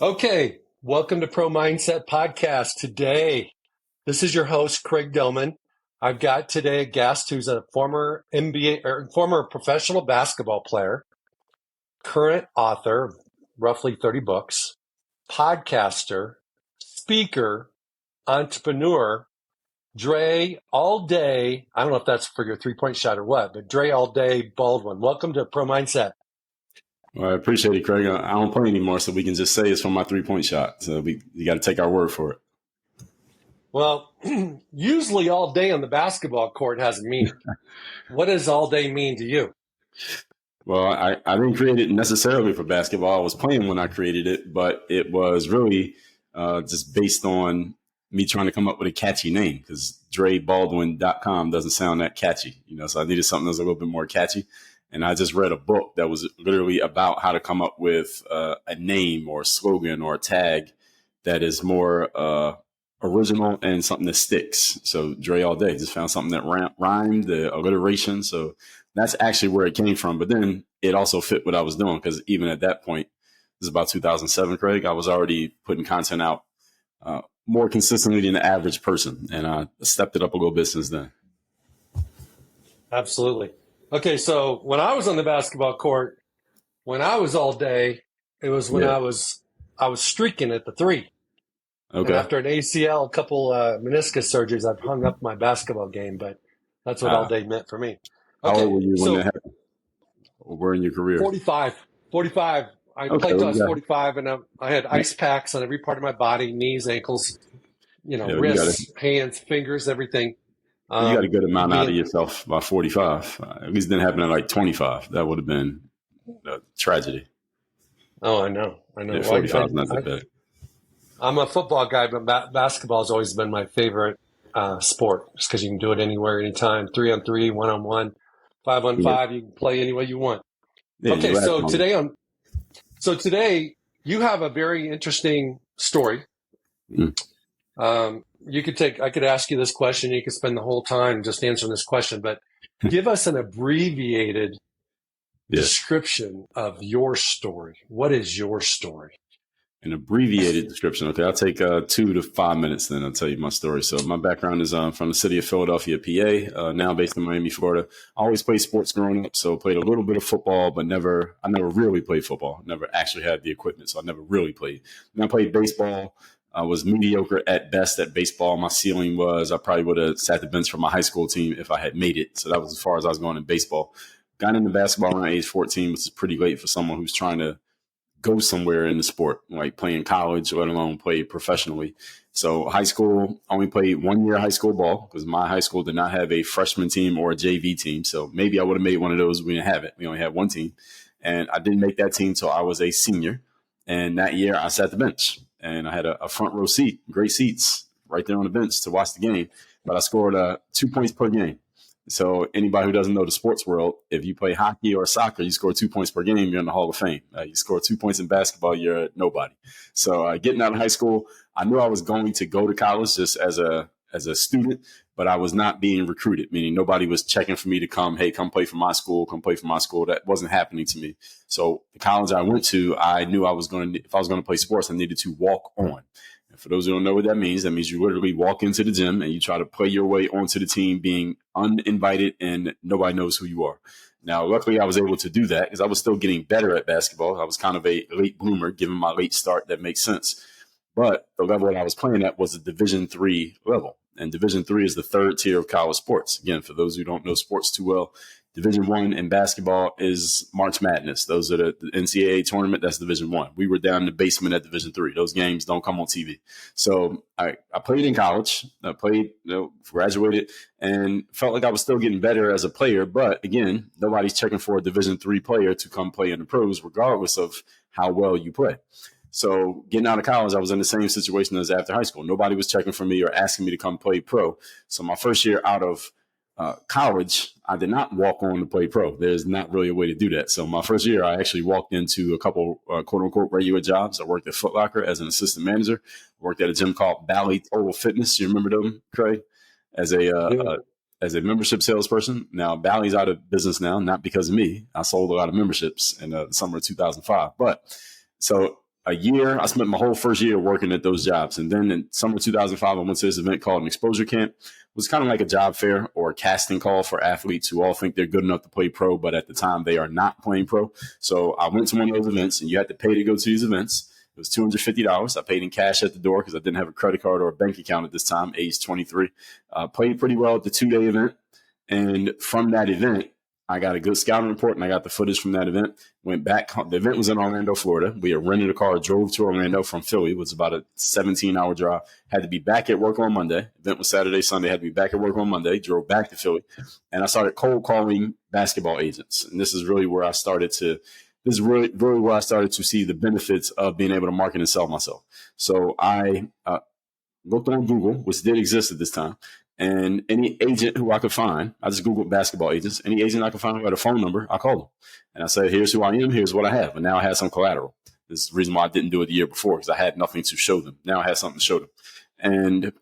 Okay, welcome to Pro Mindset Podcast. Today, this is your host, Craig Domann. I've got today a guest who's a former NBA or former professional basketball player, current author, roughly 30 books, podcaster, speaker, entrepreneur, Dre all day. I don't know if that's for your 3-point shot or what, but Dre all day Baldwin. Welcome to Pro Mindset. Well, I appreciate it, Craig. I don't play anymore, so we can just say it's from my 3-point shot. So you got to take our word for it. Well, usually all day on the basketball court has a meaning. What does all day mean to you? Well, I didn't create it necessarily for basketball. I was playing when I created it, but it was really just based on me trying to come up with a catchy name because DreBaldwin.com doesn't sound that catchy, so I needed something that was a little bit more catchy. And I just read a book that was literally about how to come up with a name or a slogan or a tag that is more original and something that sticks. So Dre all day, just found something that rhymed, the alliteration. So that's actually where it came from. But then it also fit what I was doing because even at that point, this is about 2007, Craig, I was already putting content out more consistently than the average person. And I stepped it up a little bit since then. Absolutely. Okay, so when I was on the basketball court, when I was all day, it was when I was streaking at the three. Okay. And after an ACL, a couple meniscus surgeries, I've hung up my basketball game, but that's what all day meant for me. Okay, how old were you when that happened? Or where in your career? 45. I played till I was 45, and I had ice packs on every part of my body, knees, ankles, wrists, hands, fingers, everything. You got a good amount out of yourself by 45. At least it didn't happen at like 25. That would have been a tragedy. Oh, I know. Yeah, 45 is not that bad. I'm a football guy, but basketball has always been my favorite sport just because you can do it anywhere, anytime. 3-on-3, 1-on-1, 5-on-5. You can play any way you want. Yeah, okay, so today you have a very interesting story. I could ask you this question. You could spend the whole time just answering this question, but give us an abbreviated description of your story. What is your story? An abbreviated description. Okay, I'll take 2 to 5 minutes, then I'll tell you my story. So my background is from the city of Philadelphia, PA, now based in Miami, Florida. I always played sports growing up, so played a little bit of football, but I never really played football. Never actually had the equipment, so I never really played. And I played baseball. I was mediocre at best at baseball. My ceiling was I probably would have sat the bench for my high school team if I had made it. So that was as far as I was going in baseball. Got into basketball around age 14, which is pretty late for someone who's trying to go somewhere in the sport, like playing college, let alone play professionally. So high school, only played 1 year high school ball because my high school did not have a freshman team or a JV team. So maybe I would have made one of those. We didn't have it. We only had one team. And I didn't make that team until I was a senior. And that year I sat the bench. And I had a front row seat, great seats right there on the bench to watch the game. But I scored 2 points per game. So anybody who doesn't know the sports world, if you play hockey or soccer, you score 2 points per game, you're in the Hall of Fame. You score 2 points in basketball, you're nobody. So getting out of high school, I knew I was going to go to college just as a student, but I was not being recruited, meaning nobody was checking for me to come, hey, come play for my school, come play for my school. That wasn't happening to me. So the college I went to, I knew if I was going to play sports, I needed to walk on. And for those who don't know what that means you literally walk into the gym and you try to play your way onto the team being uninvited and nobody knows who you are. Now, luckily, I was able to do that because I was still getting better at basketball. I was kind of a late bloomer, given my late start. That makes sense. But the level that I was playing at was a Division III level. And Division III is the third tier of college sports. Again, for those who don't know sports too well, Division I in basketball is March Madness. Those are the NCAA tournament. That's Division I. We were down in the basement at Division III. Those games don't come on TV. So I played in college. I played, graduated, and felt like I was still getting better as a player. But again, nobody's checking for a Division III player to come play in the pros, regardless of how well you play. So getting out of college, I was in the same situation as after high school. Nobody was checking for me or asking me to come play pro. So my first year out of college, I did not walk on to play pro. There's not really a way to do that. So my first year, I actually walked into a couple quote unquote regular jobs. I worked at Foot Locker as an assistant manager. I worked at a gym called Bally Total Fitness. You remember them, Craig? As a membership salesperson. Now Bally's out of business now, not because of me. I sold a lot of memberships in the summer of 2005. But so a year. I spent my whole first year working at those jobs. And then in summer 2005, I went to this event called an exposure camp. It was kind of like a job fair or a casting call for athletes who all think they're good enough to play pro, but at the time they are not playing pro. So I went to one of those events, and you had to pay to go to these events. It was $250. I paid in cash at the door because I didn't have a credit card or a bank account at this time, age 23. Played pretty well at the 2-day event. And from that event, I got a good scouting report, and I got the footage from that event. Went back. The event was in Orlando, Florida. We had rented a car, drove to Orlando from Philly. It was about a 17-hour drive. Had to be back at work on Monday. Event was Saturday, Sunday. Had to be back at work on Monday. Drove back to Philly. And I started cold calling basketball agents. And this is really where I started to see the benefits of being able to market and sell myself. So I looked on Google, which did exist at this time, and any agent who I could find, I just Googled basketball agents. Any agent I could find who had a phone number, I called them. And I said, here's who I am, here's what I have. And now I had some collateral. This is the reason why I didn't do it the year before, because I had nothing to show them. Now I had something to show them. And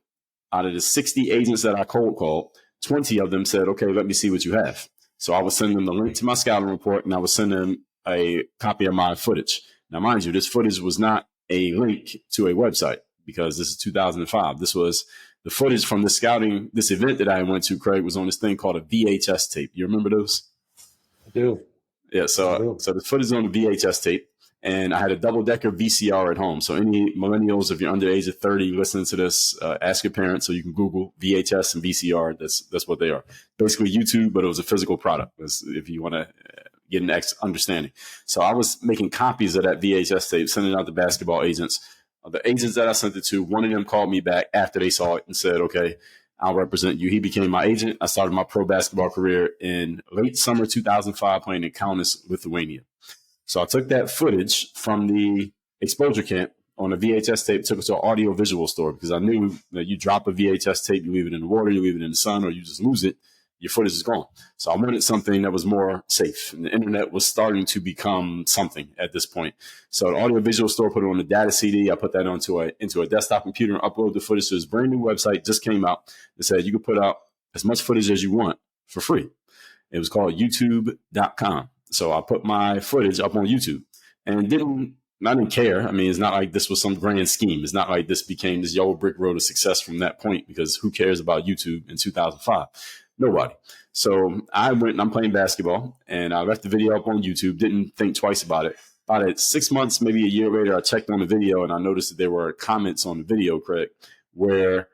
out of the 60 agents that I cold called, 20 of them said, okay, let me see what you have. So I would send them the link to my scouting report, and I would send them a copy of my footage. Now, mind you, this footage was not a link to a website, because this is 2005. This was the footage from this event that I went to, Craig, was on this thing called a VHS tape. You remember those? I do. Yeah, so the footage is on the VHS tape, and I had a double-decker VCR at home. So any millennials, if you're under the age of 30 listening to this, ask your parents, so you can Google VHS and VCR. That's what they are. Basically YouTube, but it was a physical product, if you want to get an understanding. So I was making copies of that VHS tape, sending out to basketball agents. The agents that I sent it to, one of them called me back after they saw it and said, okay, I'll represent you. He became my agent. I started my pro basketball career in late summer 2005 playing in Kaunas, Lithuania. So I took that footage from the exposure camp on a VHS tape, took it to an audio visual store, because I knew that you drop a VHS tape, you leave it in the water, you leave it in the sun, or you just lose it, your footage is gone. So I wanted something that was more safe. And the internet was starting to become something at this point. So the audio visual store put it on the data CD. I put that into a desktop computer and upload the footage to this brand new website, just came out, that said you could put out as much footage as you want for free. It was called youtube.com. So I put my footage up on YouTube, and I didn't care. I mean, it's not like this was some grand scheme. It's not like this became this yellow brick road of success from that point, because who cares about YouTube in 2005? Nobody. So I went and I'm playing basketball, and I left the video up on YouTube, didn't think twice about it. About 6 months, maybe a year later, I checked on the video, and I noticed that there were comments on the video, Craig, where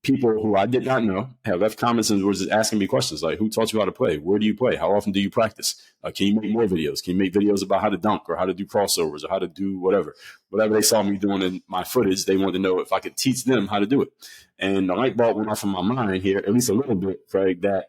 people who I did not know have left comments and were just asking me questions like, who taught you how to play? Where do you play? How often do you practice? Can you make more videos? Can you make videos about how to dunk or how to do crossovers or how to do whatever? Whatever they saw me doing in my footage, they wanted to know if I could teach them how to do it. And the light bulb went off in my mind here, at least a little bit, Craig, that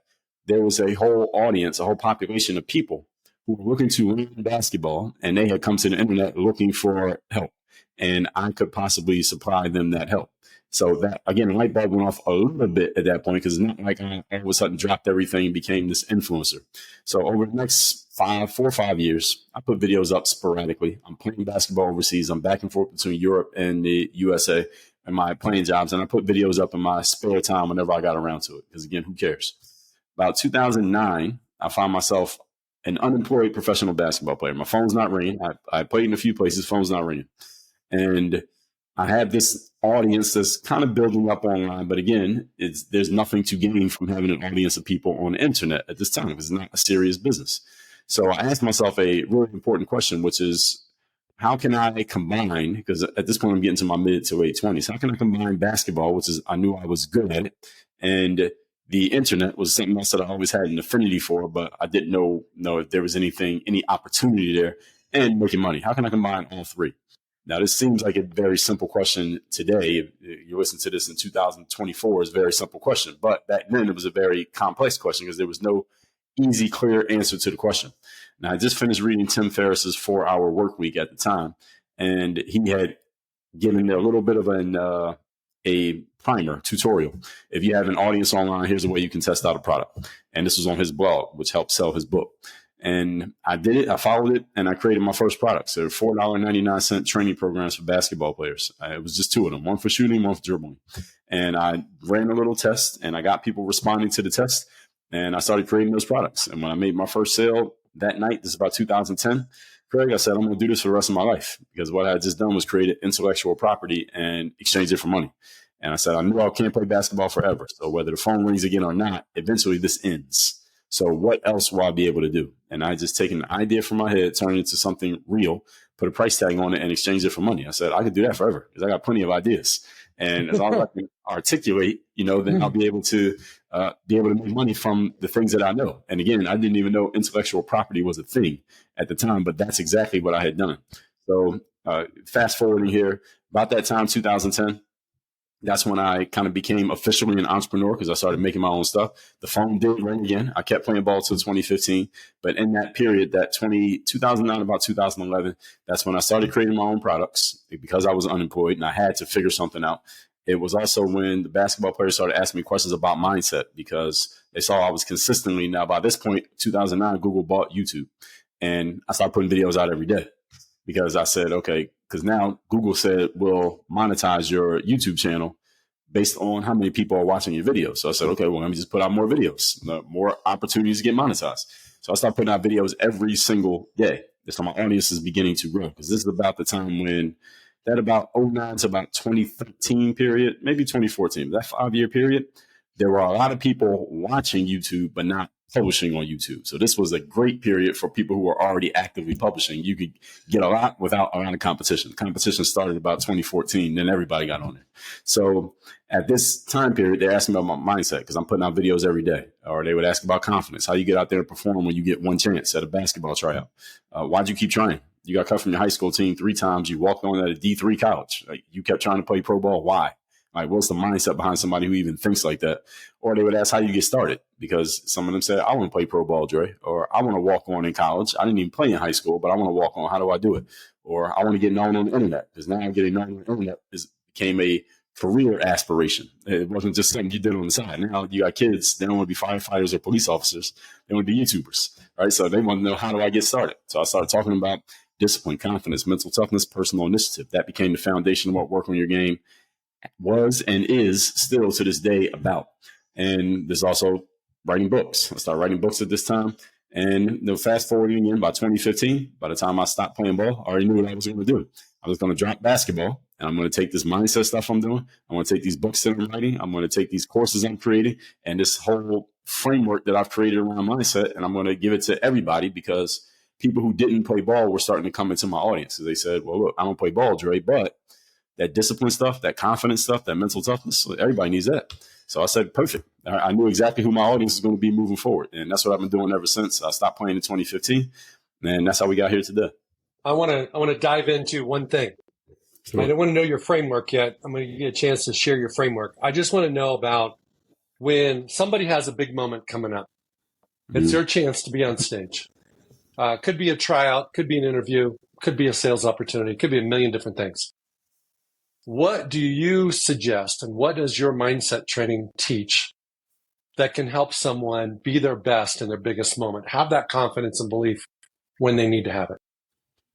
there was a whole audience, a whole population of people who were looking to learn basketball, and they had come to the internet looking for help. And I could possibly supply them that help. So that, again, the light bulb went off a little bit at that point, because it's not like I all of a sudden dropped everything and became this influencer. So over the next 4 or 5 years, I put videos up sporadically. I'm playing basketball overseas. I'm back and forth between Europe and the USA and my playing jobs. And I put videos up in my spare time whenever I got around to it, because, again, who cares? About 2009, I found myself an unemployed professional basketball player. My phone's not ringing. I played in a few places. Phone's not ringing. And I had this audience that's kind of building up online, but again, there's nothing to gain from having an audience of people on the internet at this time, because it's not a serious business. So I asked myself a really important question, which is, how can I combine, because at this point I'm getting to my mid to late 20s, how can I combine basketball, which is I knew I was good at it, and the internet was something else that I always had an affinity for, but I didn't know if there was any opportunity there, and making money. How can I combine all three? Now, this seems like a very simple question today. If you listen to this in 2024, it's a very simple question. But back then, it was a very complex question, because there was no easy, clear answer to the question. Now, I just finished reading Tim Ferriss's 4-Hour Work Week at the time, and he had given a little bit of a primer tutorial. If you have an audience online, here's a way you can test out a product. And this was on his blog, which helped sell his book. And I did it. I followed it, and I created my first product. So $4.99 training programs for basketball players. It was just 2 of them, one for shooting, one for dribbling. And I ran a little test, and I got people responding to the test, and I started creating those products. And when I made my first sale that night, this is about 2010, Craig, I said, I'm going to do this for the rest of my life, because what I had just done was created intellectual property and exchange it for money. And I said, I knew I can't play basketball forever. So whether the phone rings again or not, eventually this ends. So what else will I be able to do? And I just taken an idea from my head, turned it into something real, put a price tag on it, and exchanged it for money. I said, I could do that forever because I got plenty of ideas. And as long as I can articulate, then I'll be able to make money from the things that I know. And again, I didn't even know intellectual property was a thing at the time, but that's exactly what I had done. So fast forwarding here, about that time, 2010, that's when I kind of became officially an entrepreneur, because I started making my own stuff. The phone did ring again. I kept playing ball till 2015. But in that period, that 2009, about 2011, that's when I started creating my own products, because I was unemployed and I had to figure something out. It was also when the basketball players started asking me questions about mindset, because they saw I was consistently, now by this point, 2009, Google bought YouTube. And I started putting videos out every day, because I said, okay, because now Google said, we'll monetize your YouTube channel based on how many people are watching your videos. So I said, okay, well, let me just put out more videos, more opportunities to get monetized. So I started putting out videos every single day. This time my audience is beginning to grow, because this is about the time when that about 09 to about 2013 period, maybe 2014, that 5-year period, there were a lot of people watching YouTube, but not publishing on YouTube. So this was a great period for people who were already actively publishing. You could get a lot without a lot of competition. Competition started about 2014, then everybody got on it. So at this time period, they're asking about my mindset, because I'm putting out videos every day. Or they would ask about confidence, how you get out there and perform when you get one chance at a basketball tryout. Why'd you keep trying? You got cut from your high school team 3 times. You walked on at a D3 college. Like, you kept trying to play pro ball. Why? Like, what's the mindset behind somebody who even thinks like that? Or they would ask how you get started, because some of them said, I want to play pro ball, Dre, or I want to walk on in college. I didn't even play in high school, but I want to walk on. How do I do it? Or I want to get known on the internet, because now getting known on the internet became a career aspiration. It wasn't just something you did on the side. Now you got kids, they don't want to be firefighters or police officers. They want to be YouTubers, right? So they want to know, how do I get started? So I started talking about discipline, confidence, mental toughness, personal initiative. That became the foundation of what Work on Your Game was and is still to this day about. And there's also writing books. I started writing books at this time. And fast forwarding in by 2015, by the time I stopped playing ball, I already knew what I was going to do. I was going to drop basketball, and I'm going to take this mindset stuff I'm doing. I'm going to take these books that I'm writing. I'm going to take these courses I'm creating and this whole framework that I've created around mindset, and I'm going to give it to everybody, because people who didn't play ball were starting to come into my audience. So they said, well, look, I don't play ball, Dre, but that discipline stuff, that confidence stuff, that mental toughness, everybody needs that. So I said, perfect. I knew exactly who my audience is going to be moving forward. And that's what I've been doing ever since. I stopped playing in 2015. And that's how we got here today. I want to dive into one thing. Sure. I don't want to know your framework yet. I'm going to give you a chance to share your framework. I just want to know about when somebody has a big moment coming up. It's their chance to be on stage. Could be a tryout, could be an interview, could be a sales opportunity, could be a million different things. What do you suggest, and what does your mindset training teach that can help someone be their best in their biggest moment, have that confidence and belief when they need to have it?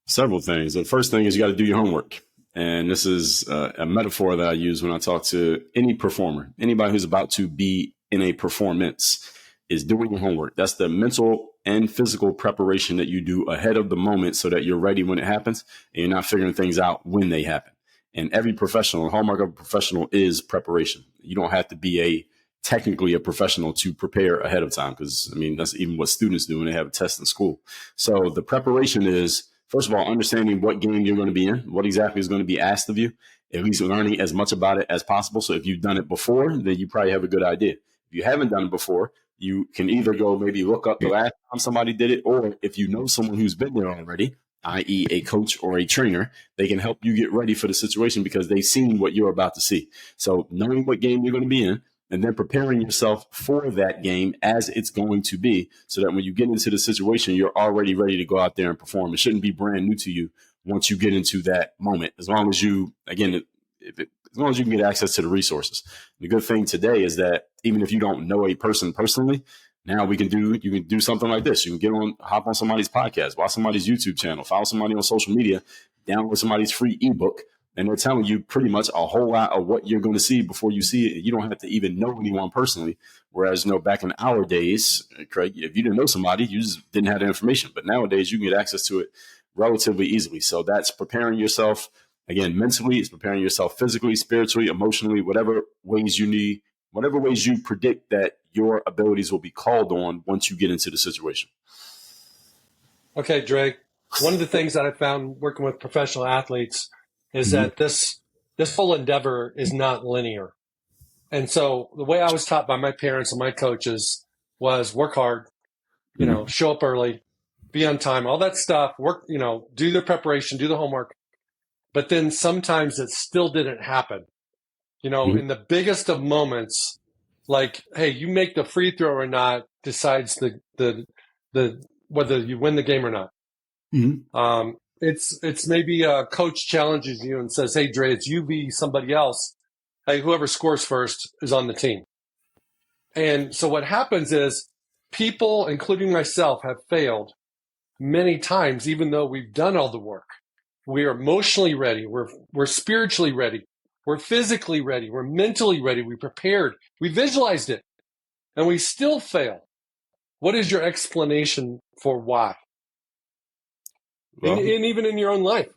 Several things. The first thing is you got to do your homework. And this is a metaphor that I use when I talk to any performer, anybody who's about to be in a performance, is doing your homework. That's the mental and physical preparation that you do ahead of the moment so that you're ready when it happens and you're not figuring things out when they happen. And every professional, the hallmark of a professional is preparation. You don't have to be technically a professional to prepare ahead of time, because, I mean, that's even what students do when they have a test in school. So the preparation is, first of all, understanding what game you're going to be in, what exactly is going to be asked of you, at least learning as much about it as possible. So if you've done it before, then you probably have a good idea. If you haven't done it before, you can either go maybe look up the last time somebody did it, or if you know someone who's been there already, i.e. a coach or a trainer, they can help you get ready for the situation because they've seen what you're about to see. So knowing what game you're going to be in, and then preparing yourself for that game as it's going to be, so that when you get into the situation, you're already ready to go out there and perform. It shouldn't be brand new to you once you get into that moment, as long as you, again, as long as you can get access to the resources. The good thing today is that even if you don't know a person personally, now you can do something like this. You can hop on somebody's podcast, watch somebody's YouTube channel, follow somebody on social media, download somebody's free ebook, and they're telling you pretty much a whole lot of what you're going to see before you see it. You don't have to even know anyone personally. Whereas, back in our days, Craig, if you didn't know somebody, you just didn't have the information. But nowadays, you can get access to it relatively easily. So that's preparing yourself, again, mentally, it's preparing yourself physically, spiritually, emotionally, whatever ways you need, whatever ways you predict that your abilities will be called on once you get into the situation. Okay, Dre. One of the things that I found working with professional athletes is that this whole endeavor is not linear. And so the way I was taught by my parents and my coaches was work hard, show up early, be on time, all that stuff, work, do the preparation, do the homework. But then sometimes it still didn't happen. In the biggest of moments, like, hey, you make the free throw or not decides the whether you win the game or not. It's maybe a coach challenges you and says, hey, Dre, it's you v somebody else. Hey, whoever scores first is on the team. And so what happens is people, including myself, have failed many times, even though we've done all the work. We are emotionally ready. We're spiritually ready. We're physically ready. We're mentally ready. We prepared. We visualized it. And we still fail. What is your explanation for why? Well, and even in your own life.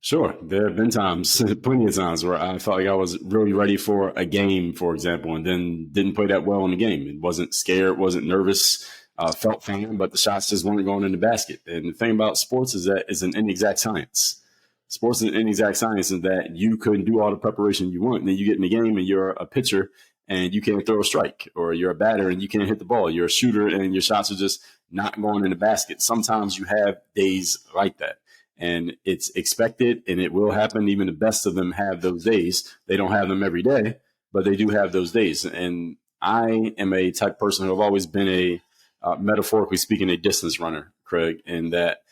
Sure. There have been times, plenty of times, where I felt like I was really ready for a game, for example, and then didn't play that well in the game. It wasn't scared, wasn't nervous, felt fine, but the shots just weren't going in the basket. And the thing about sports is that it's an inexact science. Sports is an inexact science in that you could do all the preparation you want, and then you get in the game and you're a pitcher and you can't throw a strike, or you're a batter and you can't hit the ball. You're a shooter and your shots are just not going in the basket. Sometimes you have days like that. And it's expected, and it will happen. Even the best of them have those days. They don't have them every day, but they do have those days. And I am a type of person who have always been metaphorically speaking, a distance runner, Craig, in that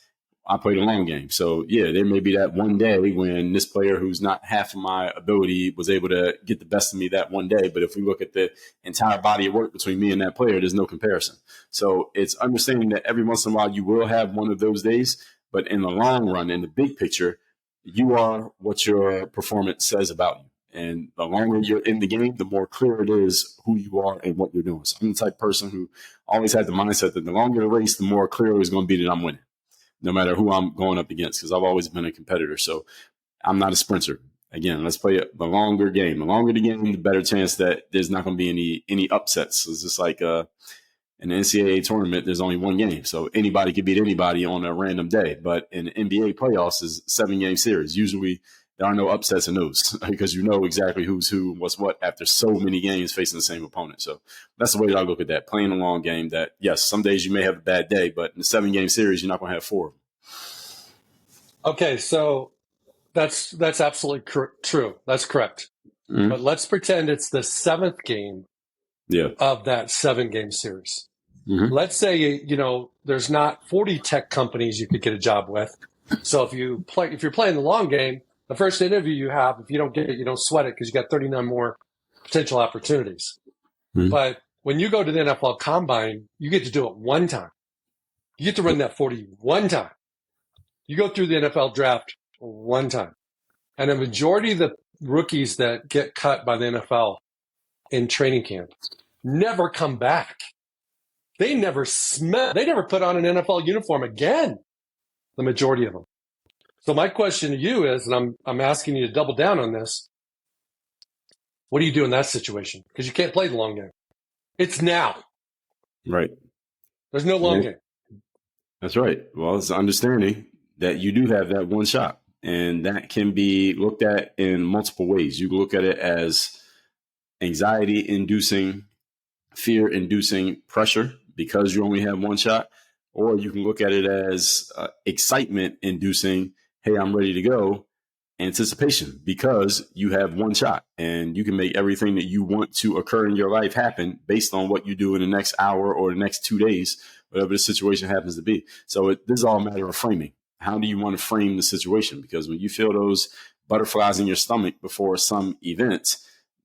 I played a long game. So, yeah, there may be that one day when this player who's not half of my ability was able to get the best of me that one day. But if we look at the entire body of work between me and that player, there's no comparison. So it's understanding that every once in a while you will have one of those days. But in the long run, in the big picture, you are what your performance says about you. And the longer you're in the game, the more clear it is who you are and what you're doing. So I'm the type of person who always had the mindset that the longer the race, the more clear it was going to be that I'm winning, no matter who I'm going up against, because I've always been a competitor. So I'm not a sprinter. Again, let's play the longer game. The longer the game, the better chance that there's not going to be any upsets. So it's just like in the NCAA tournament, there's only one game. So anybody could beat anybody on a random day. But in the NBA playoffs, is 7-game series. Usually there are no upsets in those because you know exactly who's who and what's what after so many games facing the same opponent. So that's the way that I look at that, playing a long game that, yes, some days you may have a bad day, but in the 7-game series, you're not going to have 4 of them. Okay, so that's absolutely true. That's correct. Mm-hmm. But let's pretend it's the 7th game of that 7-game series. Mm-hmm. Let's say, there's not 40 tech companies you could get a job with. So if you're playing the long game, the first interview you have, if you don't get it, you don't sweat it because you got 39 more potential opportunities. Mm-hmm. But when you go to the NFL Combine, you get to do it one time. You get to run that 40 one time. You go through the NFL draft one time. And a majority of the rookies that get cut by the NFL in training camp never come back. They never put on an NFL uniform again, the majority of them. So my question to you is, and I'm asking you to double down on this, what do you do in that situation? Because you can't play the long game. It's now. Right. There's no long game. That's right. Well, it's understanding that you do have that one shot, and that can be looked at in multiple ways. You can look at it as anxiety-inducing, fear-inducing pressure because you only have one shot, or you can look at it as excitement-inducing, hey, I'm ready to go, anticipation, because you have one shot, and you can make everything that you want to occur in your life happen based on what you do in the next hour or the next 2 days, whatever the situation happens to be. So this is all a matter of framing. How do you want to frame the situation? Because when you feel those butterflies in your stomach before some event,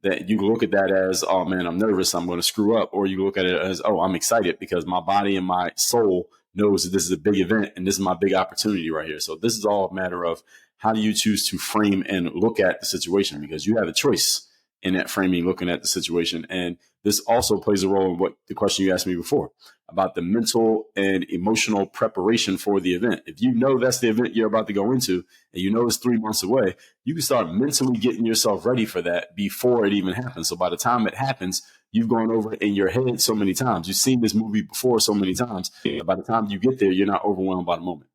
that you look at that as, oh man, I'm nervous, I'm going to screw up. Or you look at it as, oh, I'm excited because my body and my soul knows that this is a big event and this is my big opportunity right here. So this is all a matter of how do you choose to frame and look at the situation, because you have a choice in that framing, looking at the situation. And this also plays a role in what the question you asked me before about the mental and emotional preparation for the event. If you know that's the event you're about to go into and you know it's 3 months away, you can start mentally getting yourself ready for that before it even happens. So by the time it happens, you've gone over it in your head so many times. You've seen this movie before so many times. By the time you get there, you're not overwhelmed by the moment.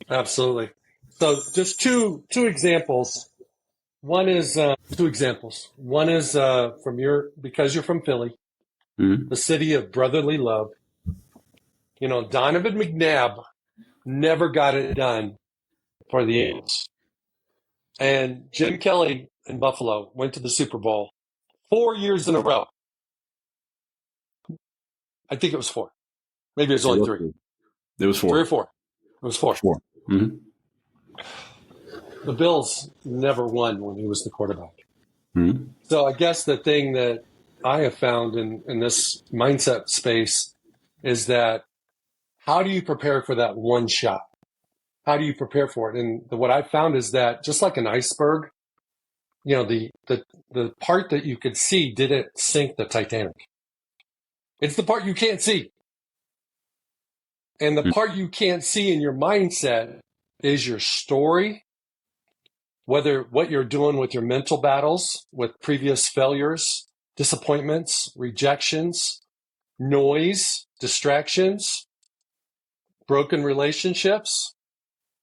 Absolutely. So just two examples. One is two examples. One is because you're from Philly, the city of brotherly love. You know, Donovan McNabb never got it done for the Eagles. And Jim Kelly in Buffalo went to the Super Bowl 4 years in a row. I think it was 4. Maybe it was only 3. It was 4. 3 or 4. It was 4. 4. Mm-hmm. The Bills never won when he was the quarterback. Mm-hmm. So I guess the thing that I have found in this mindset space is that how do you prepare for that one shot? How do you prepare for it? And what I found is that just like an iceberg, you know, the part that you could see didn't sink the Titanic. It's the part you can't see. And the part you can't see in your mindset is your story, whether what you're doing with your mental battles, with previous failures, disappointments, rejections, noise, distractions, broken relationships,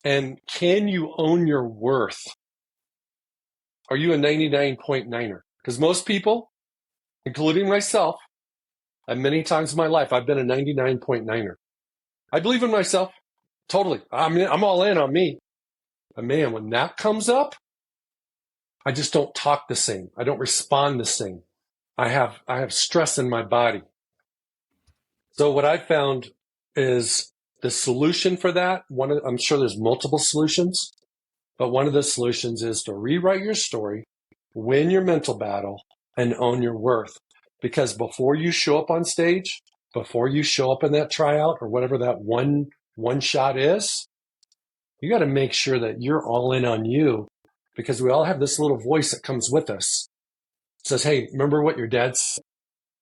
and can you own your worth? Are you a 99.9er? Because most people, including myself, and many times in my life, I've been a 99.9er. I believe in myself, totally. I'm all in on me. But man, when that comes up, I just don't talk the same. I don't respond the same. I have stress in my body. So what I found is the solution for that. I'm sure there's multiple solutions, but one of the solutions is to rewrite your story, win your mental battle, and own your worth. Because before you show up on stage, before you show up in that tryout or whatever that one shot is, you got to make sure that you're all in on you, because we all have this little voice that comes with us. It says, hey, remember what your dad said?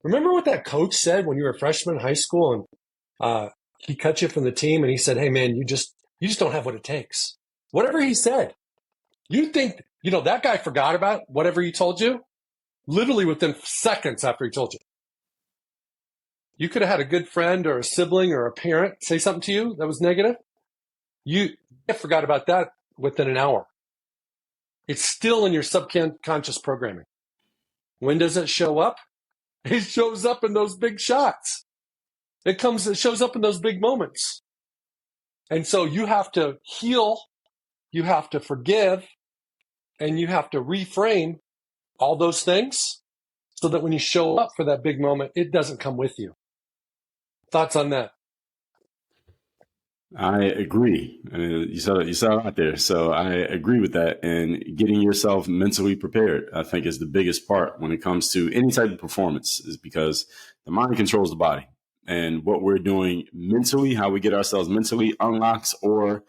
Remember what that coach said when you were a freshman in high school and he cut you from the team and he said, hey, man, you just don't have what it takes. Whatever he said, you think, that guy forgot about whatever he told you literally within seconds after he told you. You could have had a good friend or a sibling or a parent say something to you that was negative. You forgot about that within an hour. It's still in your subconscious programming. When does it show up? It shows up in those big shots. It shows up in those big moments. And so you have to heal, you have to forgive, and you have to reframe all those things so that when you show up for that big moment, it doesn't come with you. Thoughts on that? I agree. You saw it out there. So I agree with that. And getting yourself mentally prepared, I think, is the biggest part when it comes to any type of performance, is because the mind controls the body. And what we're doing mentally, how we get ourselves mentally unlocks or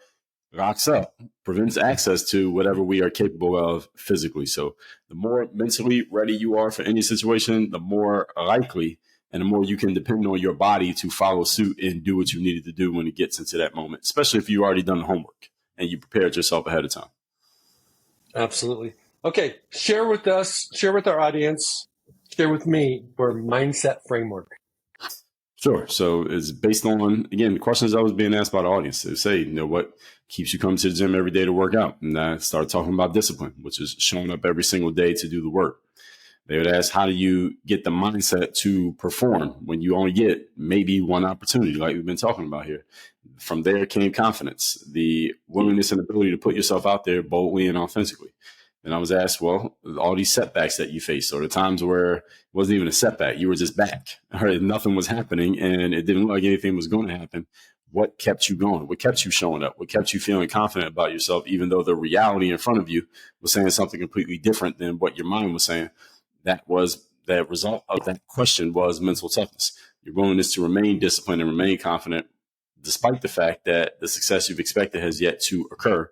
locks up, prevents access to whatever we are capable of physically. So the more mentally ready you are for any situation, the more likely and the more you can depend on your body to follow suit and do what you needed to do when it gets into that moment, especially if you already done the homework and you prepared yourself ahead of time. Absolutely. Okay. Share with us, share with our audience, share with me your mindset framework. Sure. So it's based on, again, the questions I was being asked by the audience. They say, what keeps you coming to the gym every day to work out? And I started talking about discipline, which is showing up every single day to do the work. They would ask, how do you get the mindset to perform when you only get maybe one opportunity, like we've been talking about here? From there came confidence, the willingness and ability to put yourself out there boldly and authentically. And I was asked, well, all these setbacks that you faced, or the times where it wasn't even a setback, you were just back, or nothing was happening and it didn't look like anything was going to happen. What kept you going? What kept you showing up? What kept you feeling confident about yourself, even though the reality in front of you was saying something completely different than what your mind was saying? That result of that question was mental toughness. Your willingness to remain disciplined and remain confident, despite the fact that the success you've expected has yet to occur.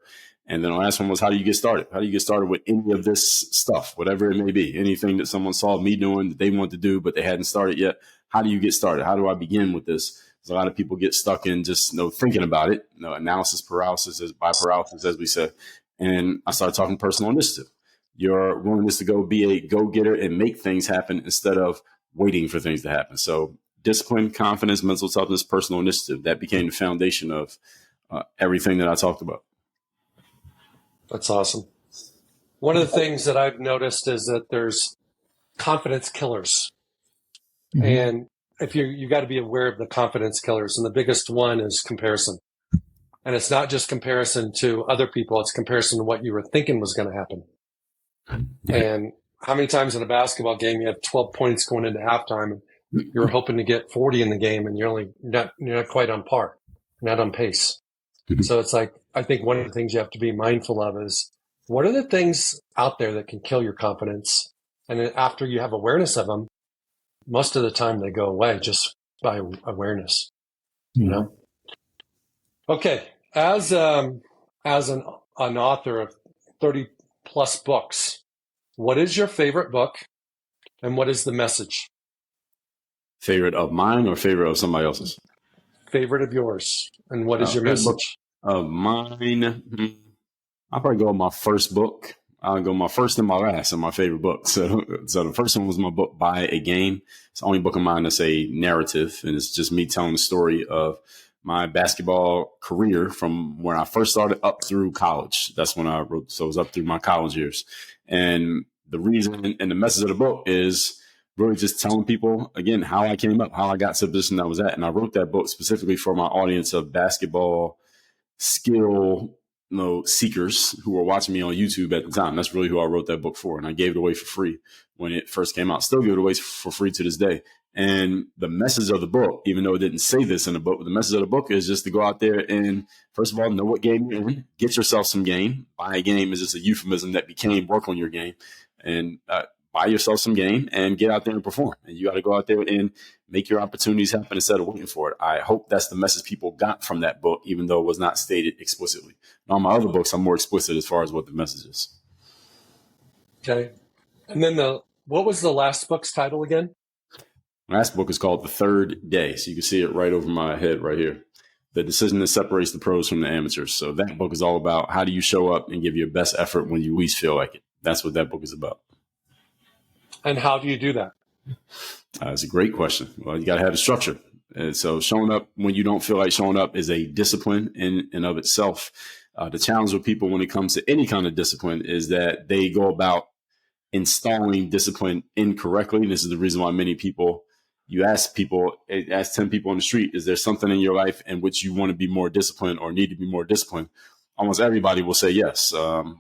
And then the last one was, how do you get started? How do you get started with any of this stuff, whatever it may be? Anything that someone saw me doing that they want to do, but they hadn't started yet. How do you get started? How do I begin with this? Because a lot of people get stuck in just thinking about it, analysis paralysis by paralysis, as we said. And I started talking personal initiative. Your willingness to go be a go-getter and make things happen instead of waiting for things to happen. So discipline, confidence, mental toughness, personal initiative, that became the foundation of everything that I talked about. That's awesome. One of the things that I've noticed is that there's confidence killers. Mm-hmm. And if you got to be aware of the confidence killers. And the biggest one is comparison. And it's not just comparison to other people. It's comparison to what you were thinking was going to happen. And how many times in a basketball game you have 12 points going into halftime and you're hoping to get 40 in the game and you're not quite on par, not on pace. Mm-hmm. So it's like, I think one of the things you have to be mindful of is, what are the things out there that can kill your confidence? And then after you have awareness of them, most of the time they go away just by awareness. Mm-hmm. Okay. As an author of 30 plus books, what is your favorite book and what is the message? Favorite of mine or favorite of somebody else's? Favorite of yours. And what is your message? Of mine, I'll probably go with my first book. I'll go my first and my last of my favorite books. So the first one was my book, Buy a Game. It's the only book of mine that's a narrative, and it's just me telling the story of my basketball career from when I first started up through college. That's when I wrote. So it was up through my college years. And the reason and the message of the book is really just telling people, again, how I came up, how I got to the position I was at. And I wrote that book specifically for my audience of basketball skill seekers who were watching me on YouTube at the time. That's really who I wrote that book for. And I gave it away for free when it first came out. Still give it away for free to this day. And the message of the book, even though it didn't say this in the book, but the message of the book is just to go out there and, first of all, know what game you're in, get yourself some game. Buy a game is just a euphemism that became work on your game. And buy yourself some game and get out there and perform. And you got to go out there and make your opportunities happen instead of waiting for it. I hope that's the message people got from that book, even though it was not stated explicitly. On my other books, I'm more explicit as far as what the message is. Okay. And then what was the last book's title again? Last book is called The Third Day. So you can see it right over my head right here. The decision that separates the pros from the amateurs. So that book is all about how do you show up and give your best effort when you least feel like it. That's what that book is about. And how do you do that? That's a great question. Well, you got to have a structure. And so showing up when you don't feel like showing up is a discipline in and of itself. The challenge with people when it comes to any kind of discipline is that they go about installing discipline incorrectly. This is the reason why you ask 10 people on the street, is there something in your life in which you want to be more disciplined or need to be more disciplined? Almost everybody will say yes,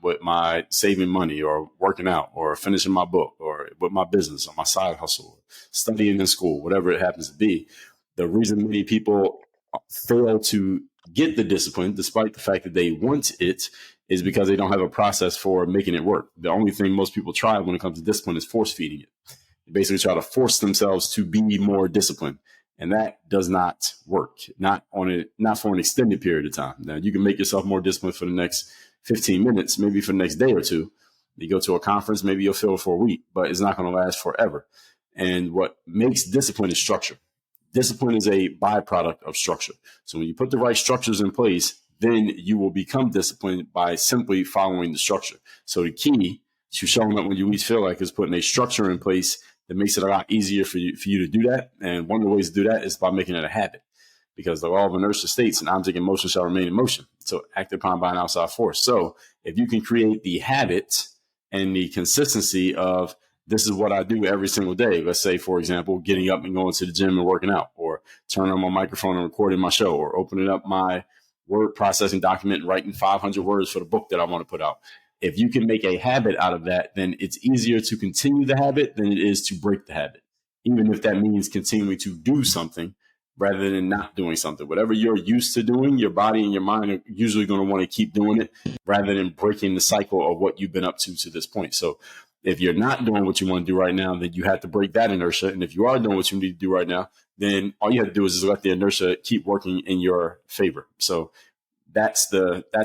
with my saving money or working out or finishing my book or with my business or my side hustle, studying in school, whatever it happens to be. The reason many people fail to get the discipline, despite the fact that they want it, is because they don't have a process for making it work. The only thing most people try when it comes to discipline is force feeding it. They basically try to force themselves to be more disciplined. And that does not work, not for an extended period of time. Now, you can make yourself more disciplined for the next 15 minutes, maybe for the next day or two. You go to a conference, maybe you'll feel it for a week, but it's not going to last forever. And what makes discipline is structure. Discipline is a byproduct of structure. So when you put the right structures in place, then you will become disciplined by simply following the structure. So the key to showing up when you least feel like is putting a structure in place that makes it a lot easier for you to do that. And one of the ways to do that is by making it a habit, because the law of inertia states an object in motion shall remain in motion. So acted upon by an outside force. So if you can create the habit and the consistency of, this is what I do every single day. Let's say, for example, getting up and going to the gym and working out, or turning on my microphone and recording my show, or opening up my word processing document and writing 500 words for the book that I want to put out. If you can make a habit out of that, then it's easier to continue the habit than it is to break the habit, even if that means continuing to do something rather than not doing something. Whatever you're used to doing, your body and your mind are usually going to want to keep doing it rather than breaking the cycle of what you've been up to this point. So if you're not doing what you want to do right now, then you have to break that inertia. And if you are doing what you need to do right now, then all you have to do is just let the inertia keep working in your favor. So that's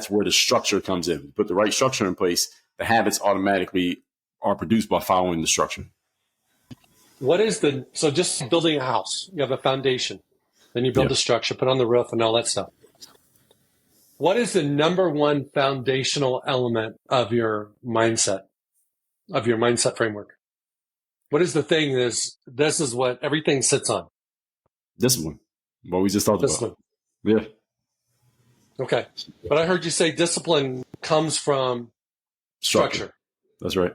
where the structure comes in. You put the right structure in place, the habits automatically are produced by following the structure. So just building a house, you have a foundation, then you build the structure, put on the roof and all that stuff. What is the number one foundational element of your mindset framework? What is the thing this is what everything sits on? Discipline. What we just talked about. Yeah. Okay. But I heard you say discipline comes from structure. That's right.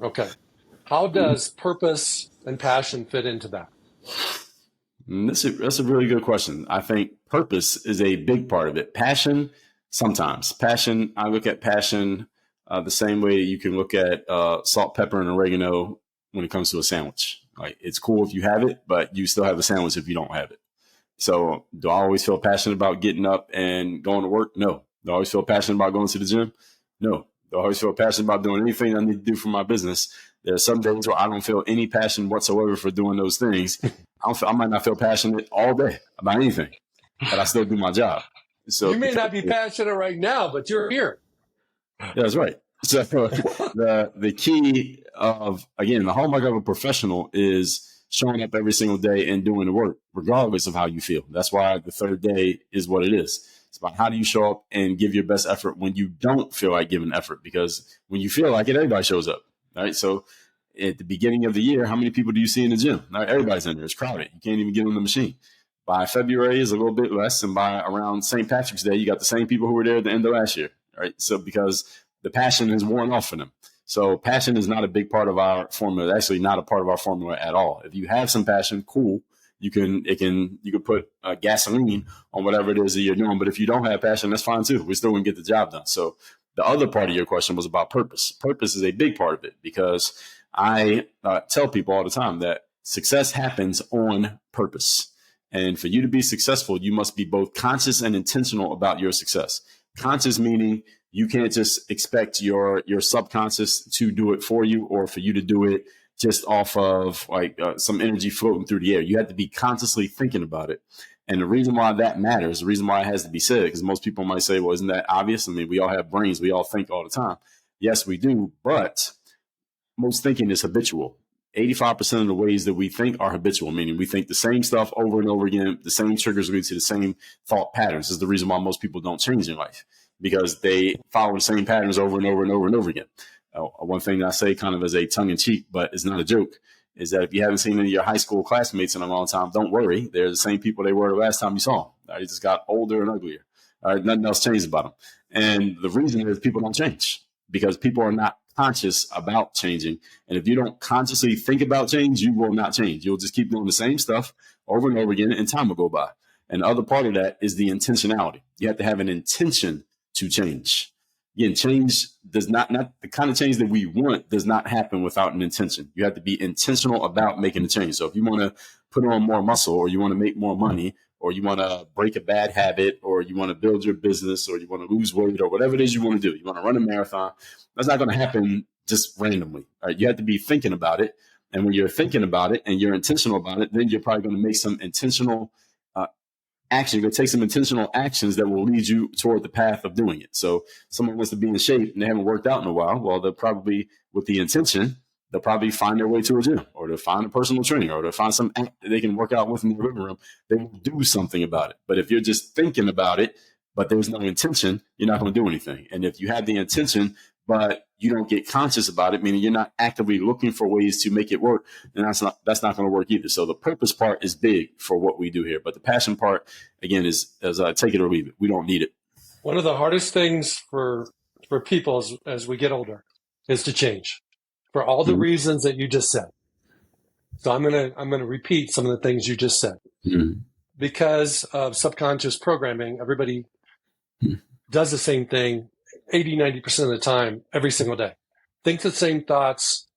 Okay. How does purpose and passion fit into that? That's a really good question. I think purpose is a big part of it. Passion, sometimes. Passion, I look at passion the same way you can look at salt, pepper, and oregano when it comes to a sandwich. Like, it's cool if you have it, but you still have a sandwich if you don't have it. So do I always feel passionate about getting up and going to work? No. Do I always feel passionate about going to the gym? No. Do I always feel passionate about doing anything I need to do for my business? There are some days where I don't feel any passion whatsoever for doing those things. I might not feel passionate all day about anything, but I still do my job. So you may not be passionate right now, but you're here. Yeah, that's right. So the key of, again, the hallmark of a professional is showing up every single day and doing the work, regardless of how you feel. That's why the third day is what it is. It's about how do you show up and give your best effort when you don't feel like giving effort, because when you feel like it, everybody shows up, right? So at the beginning of the year, how many people do you see in the gym? Not everybody's in there. It's crowded. You can't even get on the machine. By February is a little bit less, and by around St. Patrick's Day, you got the same people who were there at the end of last year, right? So because the passion has worn off for them. So passion is not a big part of our formula. It's actually not a part of our formula at all. If you have some passion, cool. You can put gasoline on whatever it is that you're doing. But if you don't have passion, that's fine too. We still wouldn't get the job done. So the other part of your question was about purpose. Purpose is a big part of it, because I tell people all the time that success happens on purpose. And for you to be successful, you must be both conscious and intentional about your success. Conscious meaning you can't just expect your subconscious to do it for you, or for you to do it just off of some energy floating through the air. You have to be consciously thinking about it. And the reason why that matters, the reason why it has to be said, because most people might say, well, isn't that obvious? I mean, we all have brains. We all think all the time. Yes, we do. But most thinking is habitual. 85% of the ways that we think are habitual, meaning we think the same stuff over and over again. The same triggers lead to the same thought patterns. This is the reason why most people don't change in life, because they follow the same patterns over and over and over and over again. One thing that I say kind of as a tongue-in-cheek, but it's not a joke, is that if you haven't seen any of your high school classmates in a long time, don't worry. They're the same people they were the last time you saw them. They just got older and uglier. Nothing else changed about them. And the reason is people don't change, because people are not conscious about changing. And if you don't consciously think about change, you will not change. You'll just keep doing the same stuff over and over again, and time will go by. And the other part of that is the intentionality. You have to have an intention to change. Again, change does not the kind of change that we want does not happen without an intention. You have to be intentional about making a change. So if you want to put on more muscle, or you want to make more money, or you want to break a bad habit, or you want to build your business, or you want to lose weight, or whatever it is you want to do, you want to run a marathon, that's not going to happen just randomly. Right? You have to be thinking about it. And when you're thinking about it and you're intentional about it, then you're probably going to make some intentional action. You're going to take some intentional actions that will lead you toward the path of doing it. So someone wants to be in shape and they haven't worked out in a while. Well, they'll probably, with the intention, they'll probably find their way to a gym, or they'll find a personal trainer, or they'll find some app that they can work out with in the living room. They will do something about it. But if you're just thinking about it, but there's no intention, you're not going to do anything. And if you have the intention, but you don't get conscious about it, meaning you're not actively looking for ways to make it work, then that's not going to work either. So the purpose part is big for what we do here. But the passion part, again, is take it or leave it. We don't need it. One of the hardest things for people as we get older is to change, for all the reasons that you just said. So I'm gonna repeat some of the things you just said. Because of subconscious programming, everybody does the same thing 80-90% of the time, every single day. Think the same thoughts,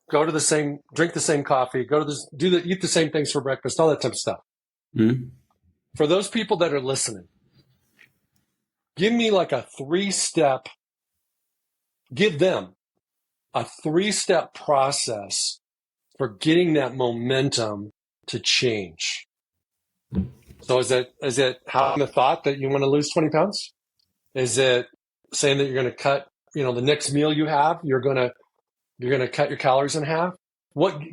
drink the same coffee, eat the same things for breakfast, all that type of stuff. For those people that are listening, give them a 3-step process for getting that momentum to change. So is it having the thought that you want to lose 20 pounds? Is it saying that you're going to cut, the next meal you have, you're going to cut your calories in half?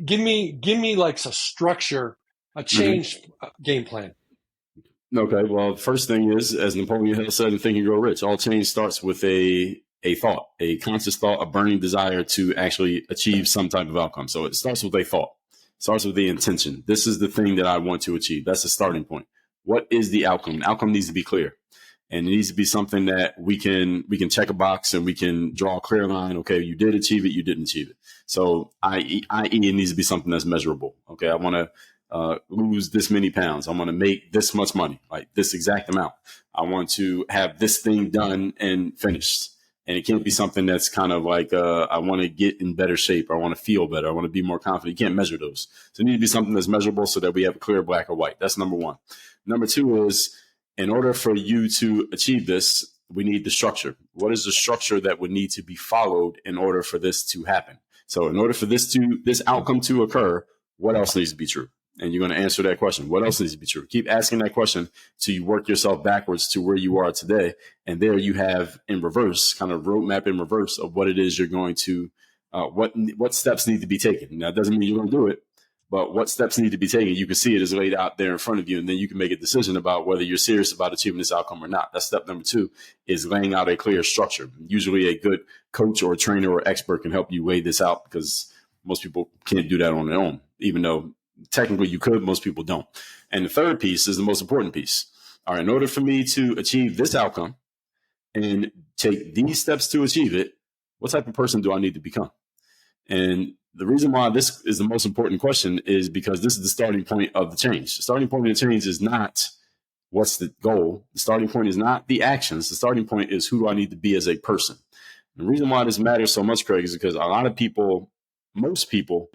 Give me like a structure, a change game plan. Okay. Well, the first thing is, as Napoleon Hill said in Think and Grow Rich, all change starts with a thought, a conscious thought, a burning desire to actually achieve some type of outcome. So it starts with a thought. It starts with the intention. This is the thing that I want to achieve. That's the starting point. What is the outcome? The outcome needs to be clear. And it needs to be something that we can check a box and we can draw a clear line. Okay, you did achieve it, you didn't achieve it. So i.e. it needs to be something that's measurable. Okay, I want to lose this many pounds. I want to make this much money, like this exact amount. I want to have this thing done and finished. And it can't be something that's kind of like, I want to get in better shape. Or I want to feel better. I want to be more confident. You can't measure those. So it needs to be something that's measurable so that we have a clear black or white. That's number one. Number two is, in order for you to achieve this, we need the structure. What is the structure that would need to be followed in order for this to happen? So in order for this outcome to occur, what else needs to be true? And you're going to answer that question. What else needs to be true? Keep asking that question till you work yourself backwards to where you are today. And there you have in reverse, kind of roadmap in reverse of what it is you're going to, what steps need to be taken. Now, it doesn't mean you're going to do it, but what steps need to be taken. You can see it is laid out there in front of you, and then you can make a decision about whether you're serious about achieving this outcome or not. That's step number two, is laying out a clear structure. Usually a good coach or trainer or expert can help you lay this out, because most people can't do that on their own, even though technically you could. Most people don't. And the third piece is the most important piece. All right, in order for me to achieve this outcome and take these steps to achieve it, what type of person do I need to become? And the reason why this is the most important question is because this is the starting point of the change. The starting point of the change is not what's the goal. The starting point is not the actions. The starting point is, who do I need to be as a person? And the reason why this matters so much, Craig, is because a lot of people, most people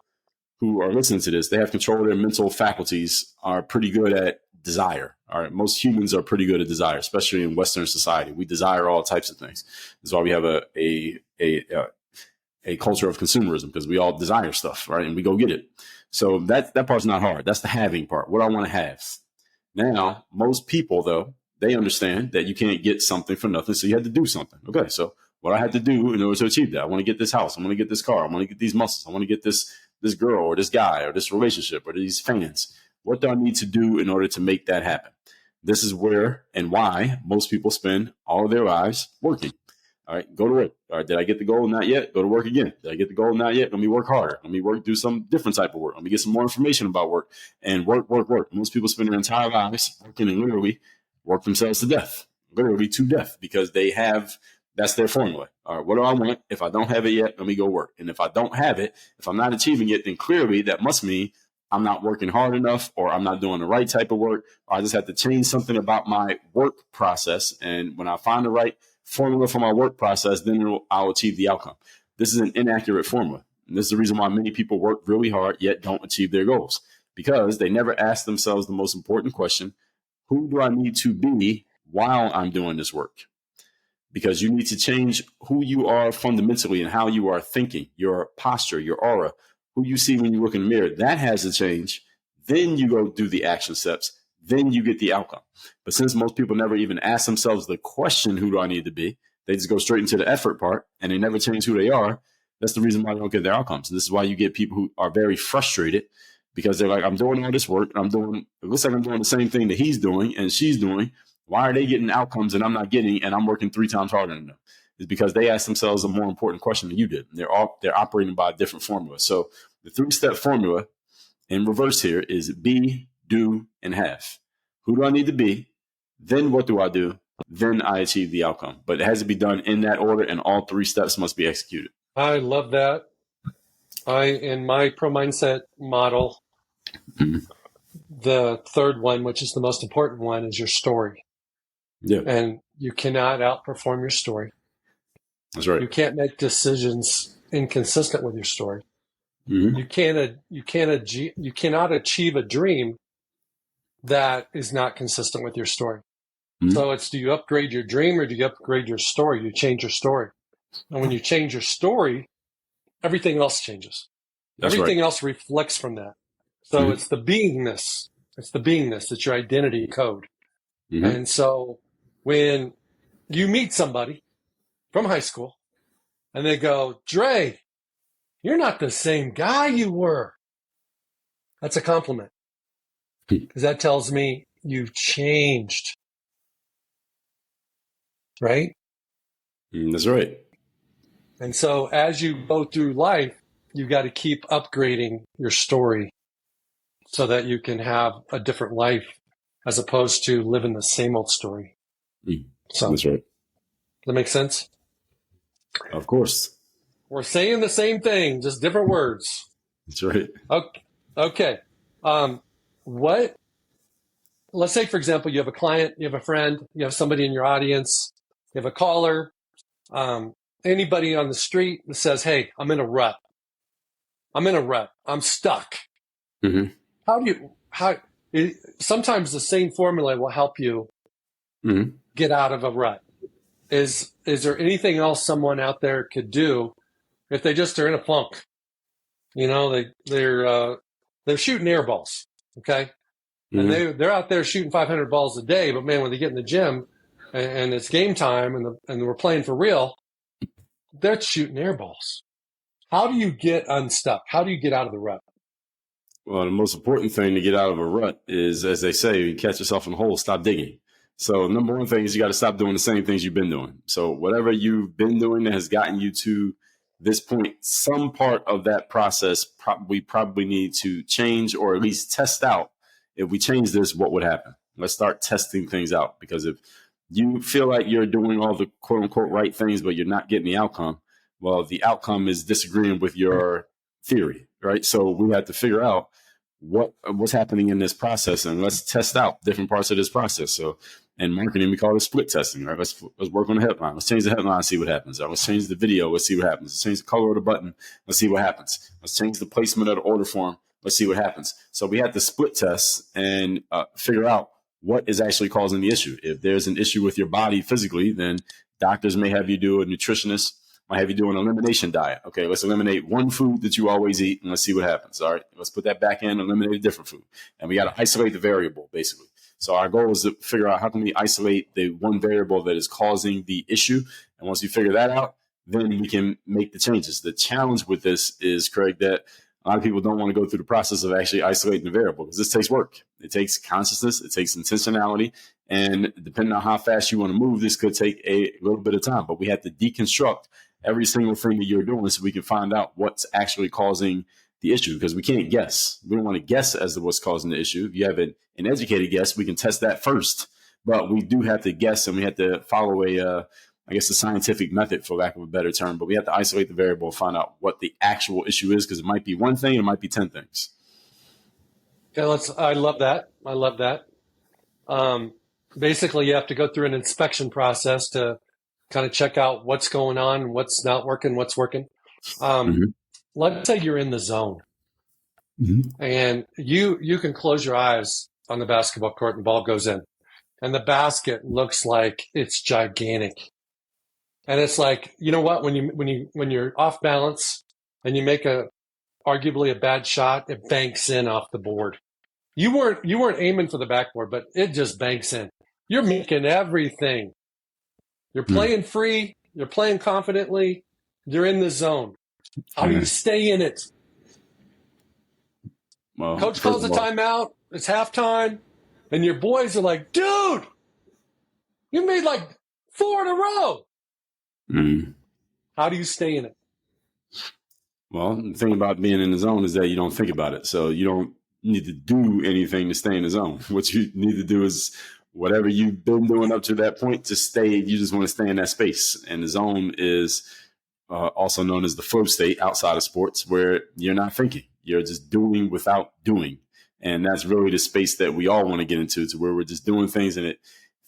who are listening to this, they have control of their mental faculties, are pretty good at desire. All right. Most humans are pretty good at desire, especially in Western society. We desire all types of things. That's why we have a culture of consumerism, because we all desire stuff, right? And we go get it. So that part's not hard. That's the having part. What I want to have. Now, most people, though, they understand that you can't get something for nothing. So you have to do something. Okay. So what I have to do in order to achieve that, I want to get this house. I want to get this car. I want to get these muscles. I want to get this girl or this guy or this relationship or these fans. What do I need to do in order to make that happen? This is where and why most people spend all of their lives working. All right, go to work. All right, did I get the goal? Not yet. Go to work again. Did I get the goal? Not yet. Let me work harder. Let me do some different type of work. Let me get some more information about work, and work. Most people spend their entire lives working and literally work themselves to death, literally to death, because that's their formula. All right, what do I want? If I don't have it yet, let me go work. And if I don't have it, if I'm not achieving it, then clearly that must mean I'm not working hard enough, or I'm not doing the right type of work, or I just have to change something about my work process. And when I find the right formula for my work process, then I'll achieve the outcome. This is an inaccurate formula. And this is the reason why many people work really hard yet don't achieve their goals, because they never ask themselves the most important question: who do I need to be while I'm doing this work? Because you need to change who you are fundamentally and how you are thinking, your posture, your aura, who you see when you look in the mirror. That has to change. Then you go do the action steps. Then you get the outcome. But since most people never even ask themselves the question, who do I need to be? They just go straight into the effort part, and they never change who they are. That's the reason why they don't get their outcomes. And this is why you get people who are very frustrated, because they're like, I'm doing all this work. It looks like I'm doing the same thing that he's doing and she's doing. Why are they getting outcomes and I'm not getting, and I'm working 3 times harder than them? It's because they asked themselves a more important question than you did. They're operating by a different formula. So the 3-step formula in reverse here is be, do, and have. Who do I need to be? Then what do I do? Then I achieve the outcome. But it has to be done in that order, and all 3 steps must be executed. I love that. In my Pro Mindset model, the third one, which is the most important one, is your story. Yeah. And you cannot outperform your story. That's right. You can't make decisions inconsistent with your story. Mm-hmm. You cannot achieve a dream that is not consistent with your story. Mm-hmm. So do you upgrade your dream, or do you upgrade your story? You change your story. And when you change your story, everything else changes. Everything else reflects from that. So it's the beingness. It's the beingness. It's your identity code. Mm-hmm. And so when you meet somebody from high school and they go, Dre, you're not the same guy you were. That's a compliment, because that tells me you've changed, right? That's right. And so as you go through life, you got to keep upgrading your story so that you can have a different life as opposed to living the same old story. So that's right. Does that make sense? Of course. We're saying the same thing, just different words. That's right. Okay. Let's say, for example, you have a client, you have a friend, you have somebody in your audience, you have a caller, anybody on the street that says, hey, I'm in a rut. I'm stuck. Mm-hmm. Sometimes the same formula will help you get out of a rut. Is there anything else someone out there could do if they just are in a funk? You know, they're shooting air balls, okay? And they're out there shooting 500 balls a day, but man, when they get in the gym and it's game time and we're playing for real, they're shooting air balls. How do you get unstuck? How do you get out of the rut? Well, the most important thing to get out of a rut is, as they say, you catch yourself in a hole, stop digging. So number one thing is you got to stop doing the same things you've been doing. So whatever you've been doing that has gotten you to this point, some part of that process we probably need to change or at least test out. If we change this, what would happen? Let's start testing things out, because if you feel like you're doing all the quote unquote right things, but you're not getting the outcome, well, the outcome is disagreeing with your theory, right? So we have to figure out what's happening in this process, and let's test out different parts of this process. So in marketing, we call it split testing, right? Let's work on the headline. Let's change the headline, see what happens. Let's change the video. Let's see what happens. Let's change the color of the button. Let's see what happens. Let's change the placement of the order form. Let's see what happens. So we have to split test and figure out what is actually causing the issue. If there's an issue with your body physically, then doctors may have you do, a nutritionist might have you do an elimination diet. Okay, let's eliminate one food that you always eat and let's see what happens. All right, let's put that back in, eliminate a different food. And we got to isolate the variable, basically. So our goal is to figure out how can we isolate the one variable that is causing the issue. And once you figure that out, then we can make the changes. The challenge with this is, Craig, that a lot of people don't want to go through the process of actually isolating the variable, because this takes work. It takes consciousness. It takes intentionality. And depending on how fast you want to move, this could take a little bit of time. But we have to deconstruct every single thing that you're doing so we can find out what's actually causing the issue, because we can't guess. We don't want to guess as to what's causing the issue. If you have an educated guess, we can test that first. But we do have to guess, and we have to follow a scientific method, for lack of a better term. But we have to isolate the variable and find out what the actual issue is, because it might be one thing, it might be 10 things. Okay, I love that. Basically, you have to go through an inspection process to kind of check out what's going on, what's not working, what's working. Let's say you're in the zone, and you can close your eyes on the basketball court and the ball goes in, and the basket looks like it's gigantic. And it's like, you know what? When you're off balance and you make arguably a bad shot, it banks in off the board. You weren't aiming for the backboard, but it just banks in. You're making everything. You're playing free. You're playing confidently. You're in the zone. How do you stay in it? Well, Coach calls a timeout. It's halftime. And your boys are like, dude, you made like 4 in a row. How do you stay in it? Well, the thing about being in the zone is that you don't think about it. So you don't need to do anything to stay in the zone. What you need to do is whatever you've been doing up to that point to stay. You just want to stay in that space. And the zone is also known as the flow state outside of sports, where you're not thinking. You're just doing without doing. And that's really the space that we all want to get into, to where we're just doing things and it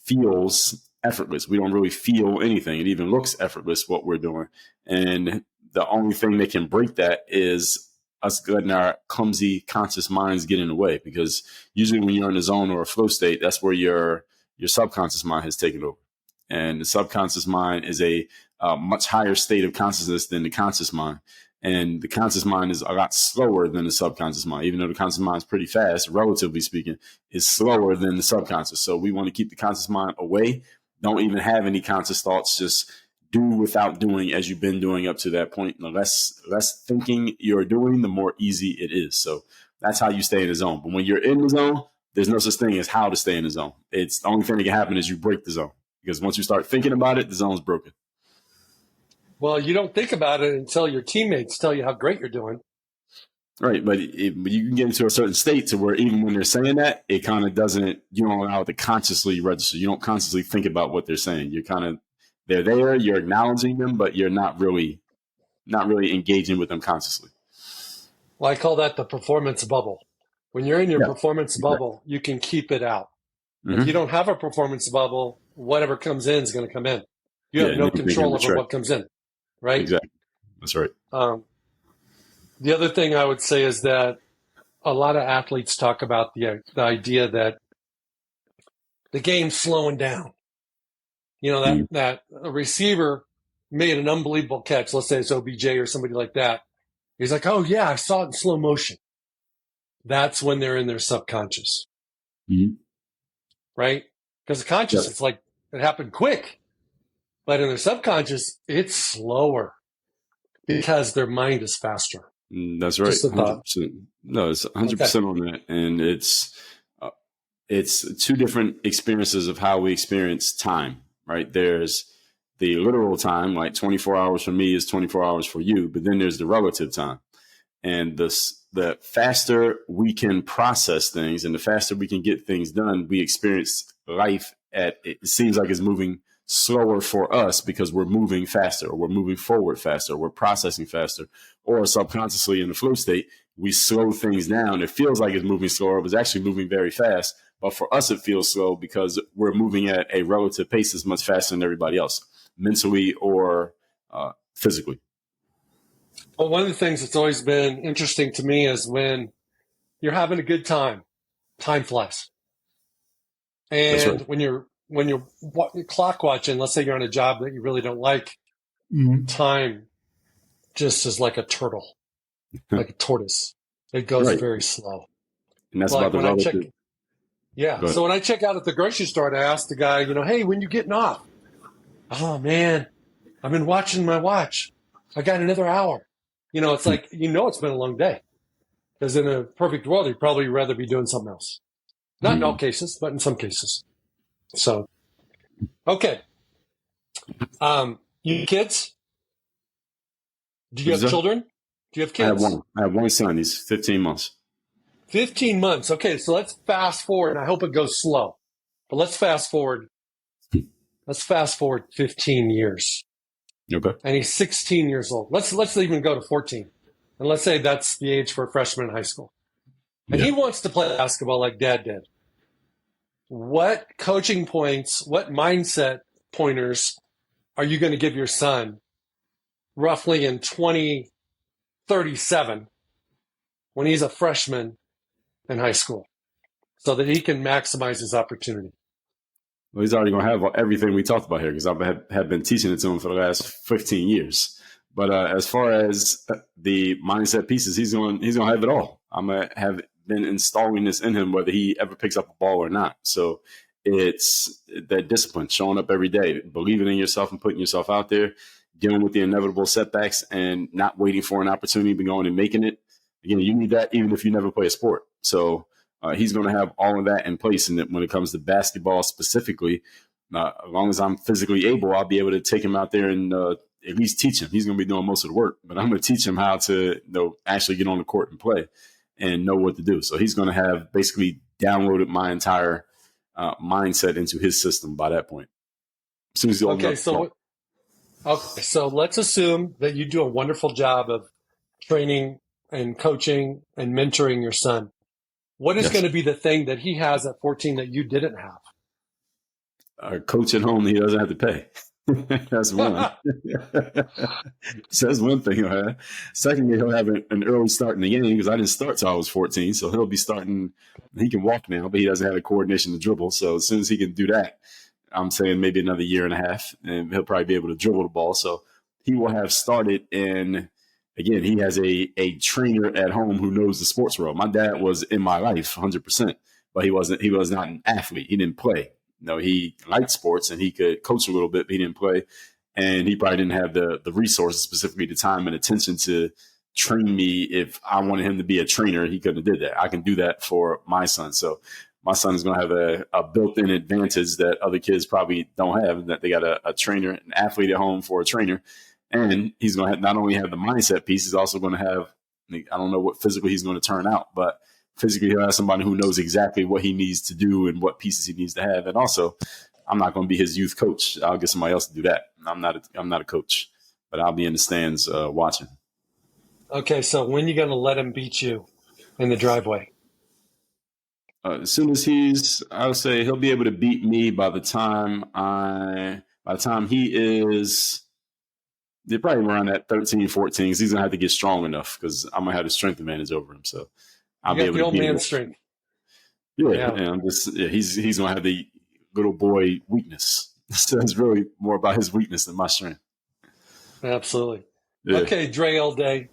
feels effortless. We don't really feel anything. It even looks effortless what we're doing. And the only thing that can break that is us letting our clumsy conscious minds get in the way, because usually when you're in a zone or a flow state, that's where your subconscious mind has taken over. And the subconscious mind is a much higher state of consciousness than the conscious mind. And the conscious mind is a lot slower than the subconscious mind, even though the conscious mind is pretty fast, relatively speaking, is slower than the subconscious. So we want to keep the conscious mind away. Don't even have any conscious thoughts. Just do without doing as you've been doing up to that point. The less thinking you're doing, the more easy it is. So that's how you stay in the zone. But when you're in the zone, there's no such thing as how to stay in the zone. It's the only thing that can happen is you break the zone, because once you start thinking about it, the zone's broken. Well, you don't think about it until your teammates tell you how great you're doing. Right, but you can get into a certain state to where even when they're saying that, it kind of doesn't, you don't allow it to consciously register. You don't consciously think about what they're saying. You're kind of, they're there, you're acknowledging them, but you're not really engaging with them consciously. Well, I call that the performance bubble. When you're in your performance bubble, you can keep it out. Mm-hmm. If you don't have a performance bubble, whatever comes in is going to come in. You have no control over what comes in, right? Exactly. That's right. The other thing I would say is that a lot of athletes talk about the idea that the game's slowing down. You know, that a receiver made an unbelievable catch. Let's say it's OBJ or somebody like that. He's like, oh, yeah, I saw it in slow motion. That's when they're in their subconscious, right? Because the conscious, it's like it happened quick. But in their subconscious, it's slower because their mind is faster. That's right. 100%. No, it's 100% on that. And it's two different experiences of how we experience time, right? There's the literal time, like 24 hours for me is 24 hours for you. But then there's the relative time. And the faster we can process things and the faster we can get things done, we experience life it seems like it's moving slower for us because we're moving faster, or we're moving forward faster, or we're processing faster, or subconsciously in the flow state, we slow things down. It feels like it's moving slower, but it's actually moving very fast. But for us, it feels slow because we're moving at a relative pace that's much faster than everybody else, mentally or physically. Well, one of the things that's always been interesting to me is when you're having a good time, time flies. And when you're clock watching, let's say you're on a job that you really don't like, time just is like a turtle, like a tortoise. It goes very slow. And that's about the relative. So when I check out at the grocery store, I ask the guy, hey, when you getting off? Oh, man, I've been watching my watch. I got another hour. It's like, it's been a long day. Because in a perfect world, you'd probably rather be doing something else. Not in all cases, but in some cases. So, okay. You kids? Do you have children? Do you have kids? I have one son. He's 15 months. 15 months. Okay, so let's fast forward, and I hope it goes slow. But let's fast forward. Let's fast forward 15 years. Okay. And he's 16 years old. Let's even go to 14. And let's say that's the age for a freshman in high school. And he wants to play basketball like Dad did. What coaching points, what mindset pointers are you going to give your son roughly in 2037 when he's a freshman in high school so that he can maximize his opportunity? Well, he's already going to have everything we talked about here because I have been teaching it to him for the last 15 years. But as far as the mindset pieces, he's going to have it all. I'm going to have been installing this in him, whether he ever picks up a ball or not. So it's that discipline, showing up every day, believing in yourself and putting yourself out there, dealing with the inevitable setbacks and not waiting for an opportunity, but going and making it. Again, you need that even if you never play a sport. So he's going to have all of that in place. And when it comes to basketball specifically, as long as I'm physically able, I'll be able to take him out there and at least teach him. He's going to be doing most of the work, but I'm going to teach him how to actually get on the court and play and know what to do. So he's going to have basically downloaded my entire mindset into his system by that point. As soon as he's old enough to talk. Okay, so let's assume that you do a wonderful job of training and coaching and mentoring your son. What is going to be the thing that he has at 14 that you didn't have? A coach at home he doesn't have to pay. That's one. So that's one thing he'll have. Secondly, he'll have an early start in the game because I didn't start till I was 14. So he'll be starting. He can walk now, but he doesn't have the coordination to dribble. So as soon as he can do that, I'm saying maybe another year and a half, and he'll probably be able to dribble the ball. So he will have started in again, he has a trainer at home who knows the sports world. My dad was in my life 100%, but he was not an athlete. He didn't play. No, he liked sports and he could coach a little bit, but he didn't play. And he probably didn't have the resources, specifically the time and attention to train me. If I wanted him to be a trainer, he couldn't have did that. I can do that for my son. So my son is going to have a built-in advantage that other kids probably don't have, that they got a trainer, an athlete at home for a trainer. And he's going to not only have the mindset piece, he's also going to have, I don't know what physically he's going to turn out, but physically he'll have somebody who knows exactly what he needs to do and what pieces he needs to have. And also, I'm not going to be his youth coach. I'll get somebody else to do that. I'm not a coach, but I'll be in the stands watching. Okay, so when are you going to let him beat you in the driveway? As soon as I would say he'll be able to beat me by the time he is, they're probably around that 13, 14. He's going to have to get strong enough because I'm going to have the strength advantage over him. So I'll be able to beat him. The old man strength. Yeah. He's going to have the little boy weakness. So it's really more about his weakness than my strength. Absolutely. Yeah. Okay, Dre all day.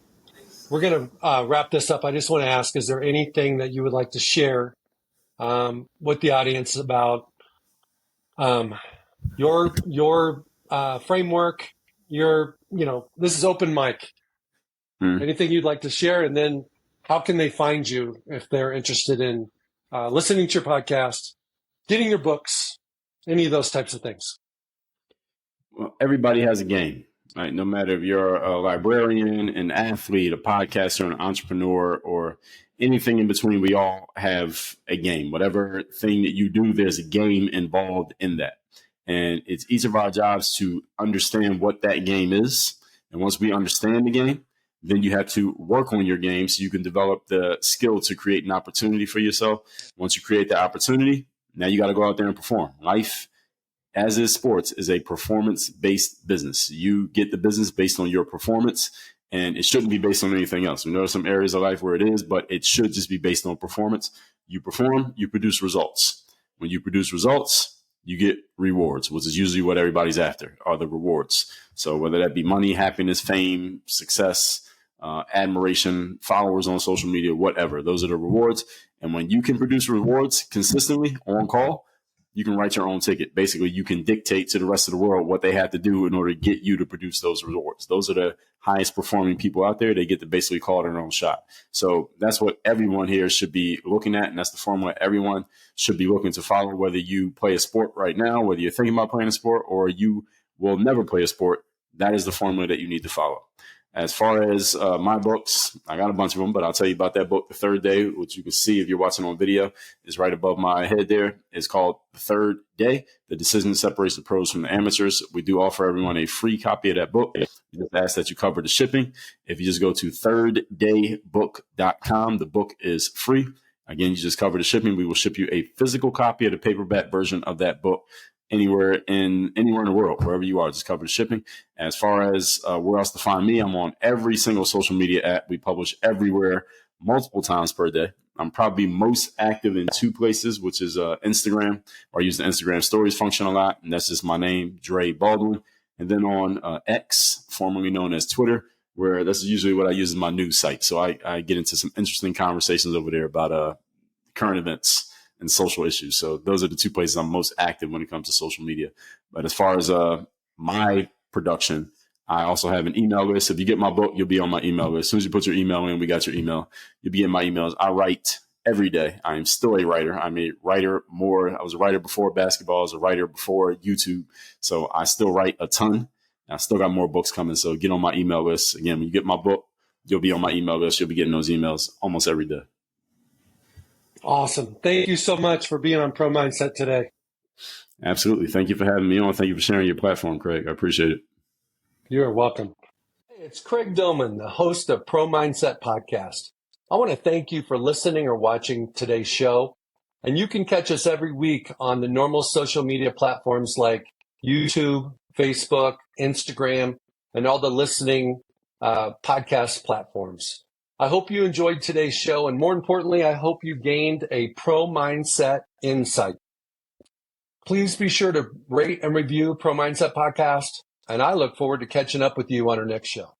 We're going to wrap this up. I just want to ask, is there anything that you would like to share with the audience about your framework? This is open mic. Anything you'd like to share? And then how can they find you if they're interested in listening to your podcast, getting your books, any of those types of things? Well, everybody has a game, right? No matter if you're a librarian, an athlete, a podcaster, an entrepreneur, or anything in between, we all have a game. Whatever thing that you do, there's a game involved in that. And it's each of our jobs to understand what that game is. And once we understand the game, then you have to work on your game so you can develop the skill to create an opportunity for yourself. Once you create the opportunity, now you got to go out there and perform. Life, as is sports, is a performance-based business. You get the business based on your performance, and it shouldn't be based on anything else. We know some areas of life where it is, but it should just be based on performance. You perform, you produce results. When you produce results, you get rewards, which is usually what everybody's after, are the rewards. So whether that be money, happiness, fame, success, admiration, followers on social media, whatever, those are the rewards. And when you can produce rewards consistently on call, you can write your own ticket. Basically, you can dictate to the rest of the world what they have to do in order to get you to produce those rewards. Those are the highest performing people out there. They get to basically call their own shot. So that's what everyone here should be looking at. And that's the formula everyone should be looking to follow, whether you play a sport right now, whether you're thinking about playing a sport, or you will never play a sport. That is the formula that you need to follow. As far as my books, I got a bunch of them, but I'll tell you about that book, The Third Day, which you can see if you're watching on video, is right above my head there. It's called The Third Day, The Decision That Separates the Pros from the Amateurs. We do offer everyone a free copy of that book. We just ask that you cover the shipping. If you just go to thirddaybook.com, the book is free. Again, you just cover the shipping. We will ship you a physical copy of the paperback version of that book anywhere in the world, wherever you are, just cover the shipping. As far as where else to find me, I'm on every single social media app. We publish everywhere, multiple times per day. I'm probably most active in two places, which is Instagram, where I use the Instagram stories function a lot. And that's just my name, Dre Baldwin. And then on X, formerly known as Twitter, where that's usually what I use as my news site. So I get into some interesting conversations over there about current events and social issues. So those are the two places I'm most active when it comes to social media. But as far as my production, I also have an email list. If you get my book, you'll be on my email list. As soon as you put your email in, we got your email. You'll be in my emails. I write every day. I am still a writer. I'm a writer more. I was a writer before basketball. I was a writer before YouTube. So I still write a ton. I still got more books coming. So get on my email list. Again, when you get my book, you'll be on my email list. You'll be getting those emails almost every day. Awesome. Thank you so much for being on Pro Mindset today. Absolutely. Thank you for having me on. Thank you for sharing your platform, Craig. I appreciate it. You're welcome. Hey, it's Craig Domann, the host of Pro Mindset Podcast. I want to thank you for listening or watching today's show. And you can catch us every week on the normal social media platforms like YouTube, Facebook, Instagram, and all the listening podcast platforms. I hope you enjoyed today's show, and more importantly, I hope you gained a pro mindset insight. Please be sure to rate and review Pro Mindset Podcast, and I look forward to catching up with you on our next show.